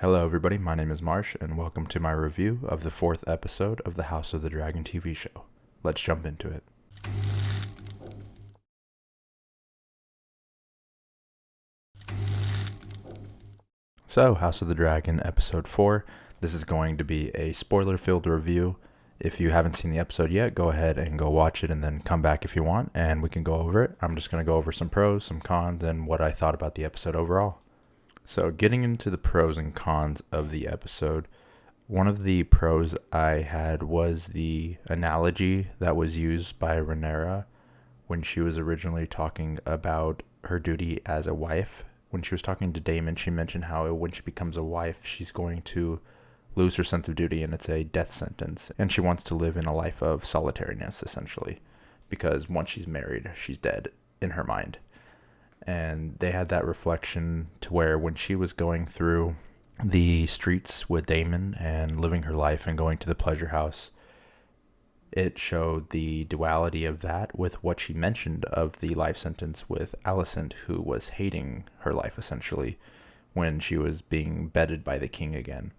Hello, everybody. My name is Marsh, and welcome to my review of the fourth episode of the House of the Dragon TV show. Let's jump into it. So, House of the Dragon, episode 4. This is going to be a spoiler-filled review. If you haven't seen the episode yet, go ahead and go watch it and then come back if you want, and we can go over it. I'm just going to go over some pros, some cons, and what I thought about the episode overall. So, getting into the pros and cons of the episode, one of the pros I had was the analogy that was used by Rhaenyra when she was originally talking about her duty as a wife. When she was talking to Daemon, she mentioned how when she becomes a wife, she's going to lose her sense of duty and it's a death sentence. And she wants to live in a life of solitariness, essentially, because once she's married, she's dead in her mind. And they had that reflection to where when she was going through the streets with Daemon and living her life and going to the pleasure house, it showed the duality of that with what she mentioned of the life sentence with Alicent, who was hating her life essentially when she was being bedded by the king again.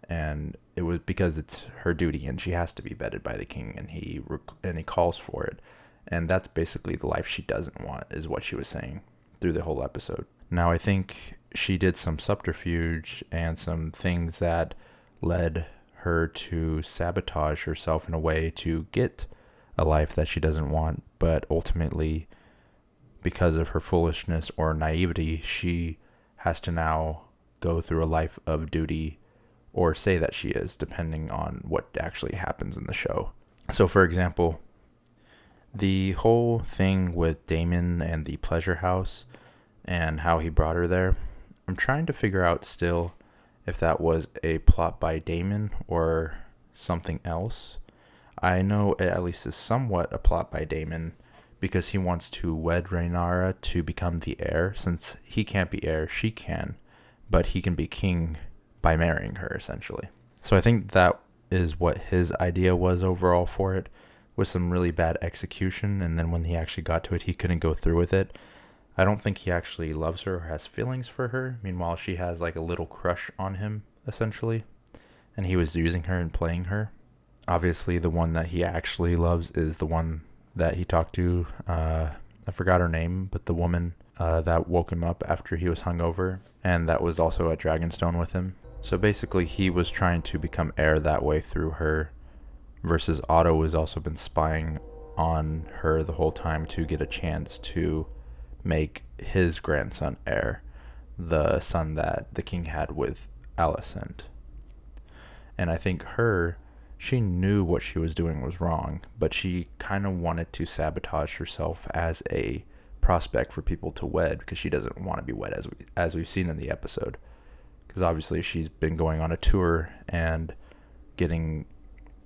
And it was because it's her duty and she has to be bedded by the king, and he calls for it. And that's basically the life she doesn't want, is what she was saying through the whole episode. Now, I think she did some subterfuge and some things that led her to sabotage herself in a way to get a life that she doesn't want. But ultimately, because of her foolishness or naivety, she has to now go through a life of duty, or say that she is, depending on what actually happens in the show. So, for example, the whole thing with Daemon and the pleasure house and how he brought her there, I'm trying to figure out still if that was a plot by Daemon or something else. I know it at least is somewhat a plot by Daemon because he wants to wed Rhaenyra to become the heir. Since he can't be heir, she can, but he can be king by marrying her, essentially. So I think that is what his idea was overall for it, with some really bad execution, and then when he actually got to it, he couldn't go through with it. I don't think he actually loves her or has feelings for her. Meanwhile, she has like a little crush on him, essentially, and he was using her and playing her. Obviously, the one that he actually loves is the one that he talked to. I forgot her name, but the woman that woke him up after he was hungover, and that was also at Dragonstone with him. So basically, he was trying to become heir that way through her, versus Otto has also been spying on her the whole time to get a chance to make his grandson heir, the son that the king had with Alicent. And I think she knew what she was doing was wrong, but she kind of wanted to sabotage herself as a prospect for people to wed, because she doesn't want to be wed, as we've seen in the episode. Because obviously she's been going on a tour and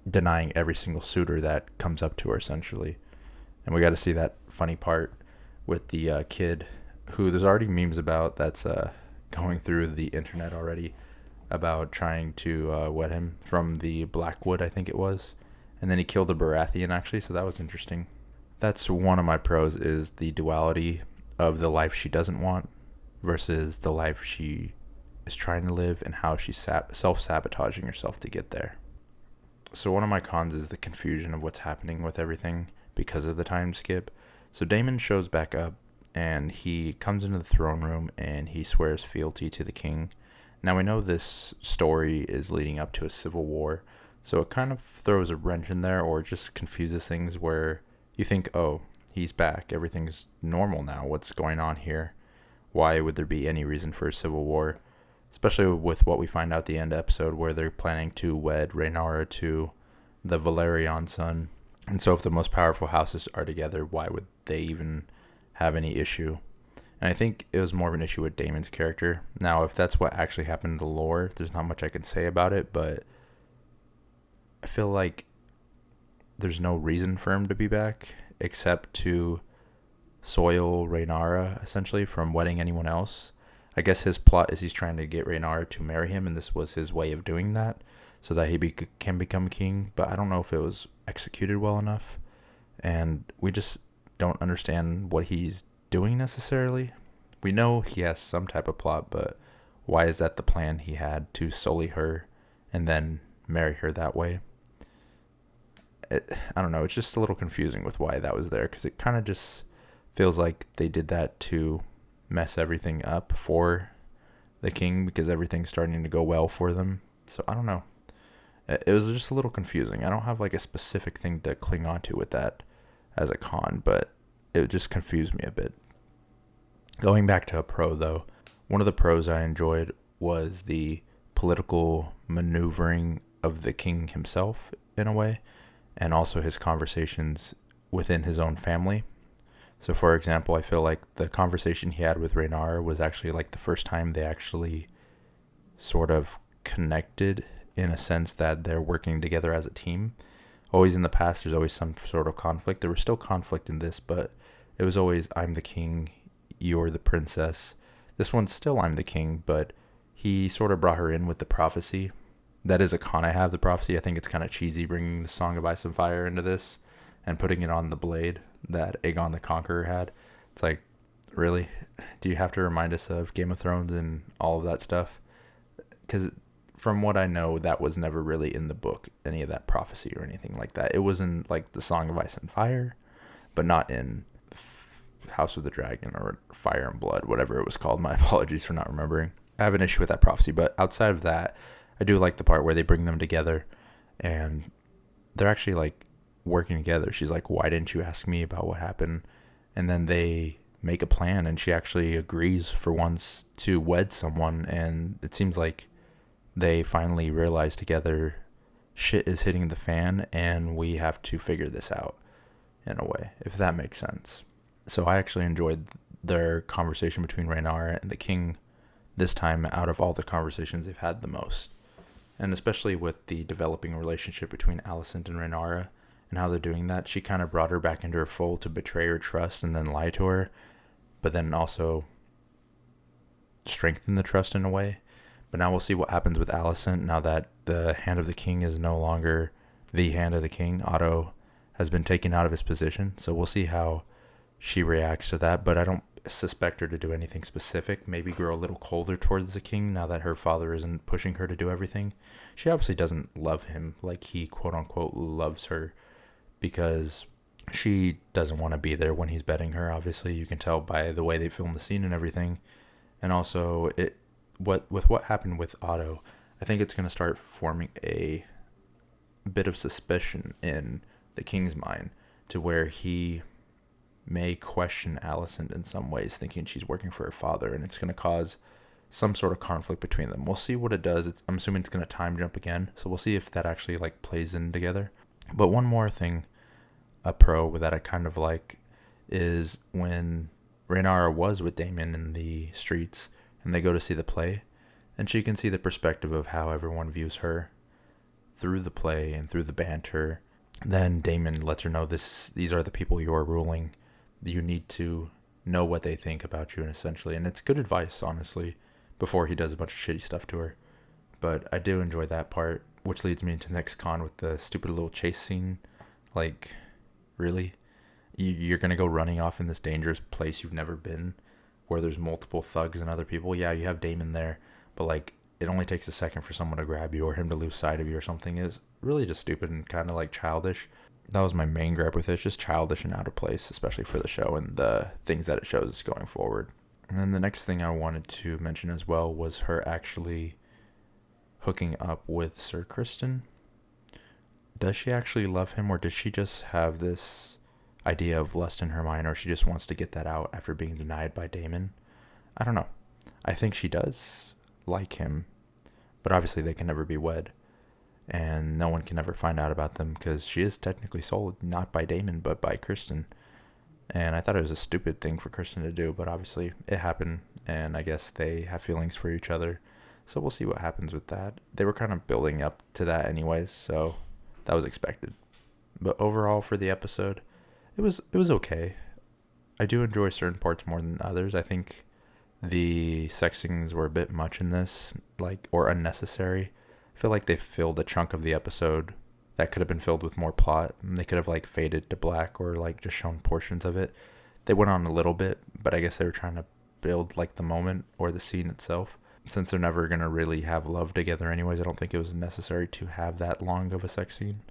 denying every single suitor that comes up to her, essentially. And we got to see that funny part with the kid who there's already memes about, that's going through the internet already, about trying to wed him from the Blackwood, I think it was. And then he killed a Baratheon, actually, so that was interesting. That's one of my pros, is the duality of the life she doesn't want versus the life she is trying to live, and how she's self-sabotaging herself to get there. So one of my cons is the confusion of what's happening with everything because of the time skip. So Daemon shows back up, and he comes into the throne room, and he swears fealty to the king. Now, we know this story is leading up to a civil war, so it kind of throws a wrench in there, or just confuses things where you think, oh, he's back, everything's normal now, what's going on here? Why would there be any reason for a civil war? Especially with what we find out at the end episode, where they're planning to wed Rhaenyra to the Valerion son. And so if the most powerful houses are together, why would they even have any issue? And I think it was more of an issue with Daemon's character. Now, if that's what actually happened in the lore, there's not much I can say about it, but I feel like there's no reason for him to be back except to soil Rhaenyra, essentially, from wedding anyone else. I guess his plot is he's trying to get Rhaenyra to marry him, and this was his way of doing that, so that he can become king. But I don't know if it was executed well enough, and we just don't understand what he's doing necessarily. We know he has some type of plot, but why is that the plan he had, to sully her and then marry her that way? I don't know. It's just a little confusing with why that was there, because it kind of just feels like they did that to mess everything up for the king, because everything's starting to go well for them. So I don't know. It was just a little confusing. I don't have like a specific thing to cling on to with that as a con, but it just confused me a bit. Going back to a pro though, one of the pros I enjoyed was the political maneuvering of the king himself in a way, and also his conversations within his own family. So for example, I feel like the conversation he had with Rhaenyra was actually like the first time they actually sort of connected, in a sense that they're working together as a team. Always in the past, there's always some sort of conflict. There was still conflict in this, but it was always, I'm the king, you're the princess. This one's still, I'm the king, but he sort of brought her in with the prophecy. That is a con I have, the prophecy. I think it's kind of cheesy bringing the Song of Ice and Fire into this and putting it on the blade that Aegon the Conqueror had. It's like, really? Do you have to remind us of Game of Thrones and all of that stuff? Because from what I know, that was never really in the book, any of that prophecy or anything like that. It was in like the Song of Ice and Fire, but not in House of the Dragon or Fire and Blood, whatever it was called. My apologies for not remembering. I have an issue with that prophecy, but outside of that, I do like the part where they bring them together and they're actually like working together. She's like, why didn't you ask me about what happened? And then they make a plan, and she actually agrees for once to wed someone, and it seems like they finally realize together shit is hitting the fan and we have to figure this out in a way, if that makes sense. So I actually enjoyed their conversation between Rhaenyra and the king this time out of all the conversations they've had the most. And especially with the developing relationship between Alicent and Rhaenyra and how they're doing that. She kind of brought her back into her fold to betray her trust and then lie to her, but then also strengthen the trust in a way. But now we'll see what happens with Alicent now that the Hand of the King is no longer the Hand of the King. Otto has been taken out of his position, so we'll see how she reacts to that. But I don't suspect her to do anything specific. Maybe grow a little colder towards the king now that her father isn't pushing her to do everything. She obviously doesn't love him like he quote-unquote loves her, because she doesn't want to be there when he's bedding her. Obviously, you can tell by the way they filmed the scene and everything. And also, what happened with Otto, I think it's going to start forming a bit of suspicion in the king's mind, to where he may question Alicent in some ways, thinking she's working for her father, and it's going to cause some sort of conflict between them. We'll see what it does. I'm assuming it's going to time jump again, so we'll see if that actually like plays in together. But one more thing, a pro that I kind of like, is when Rhaenyra was with Daemon in the streets and they go to see the play, and she can see the perspective of how everyone views her through the play and through the banter. Then Daemon lets her know these are the people you're ruling. You need to know what they think about you, and essentially, and it's good advice, honestly, before he does a bunch of shitty stuff to her. But I do enjoy that part, which leads me into next con with the stupid little chase scene. Like, really? You're going to go running off in this dangerous place you've never been, where there's multiple thugs and other people? Yeah, you have Daemon there, but like, it only takes a second for someone to grab you or him to lose sight of you or something. Is really just stupid and kind of like childish. That was my main gripe with it. It's just childish and out of place, especially for the show and the things that it shows going forward. And then the next thing I wanted to mention as well was her actually hooking up with Sir Criston. Does she actually love him, or does she just have this idea of lust in her mind, or she just wants to get that out after being denied by Daemon? I don't know. I think she does like him, but obviously they can never be wed, and no one can ever find out about them, because she is technically sold not by Daemon but by Criston. And I thought it was a stupid thing for Criston to do, but obviously it happened, and I guess they have feelings for each other, so we'll see what happens with that. They were kind of building up to that anyways, so that was expected. But overall for the episode, it was okay. I do enjoy certain parts more than others. I think the sex scenes were a bit much in this, or unnecessary. I feel like they filled a chunk of the episode that could have been filled with more plot. They could have faded to black, or just shown portions of it. They went on a little bit, but I guess they were trying to build the moment or the scene itself. since they're never going to really have love together anyways, I don't think it was necessary to have that long of a sex scene,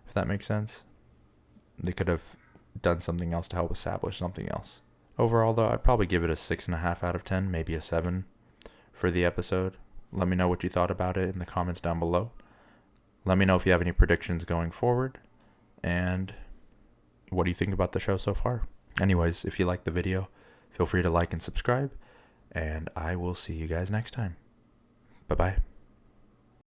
if that makes sense. They could have done something else to help establish something else. Overall, though, I'd probably give it a 6.5 out of 10, maybe a 7 for the episode. Let me know what you thought about it in the comments down below. Let me know if you have any predictions going forward. And what do you think about the show so far? Anyways, if you liked the video, feel free to like and subscribe. And I will see you guys next time. Bye-bye.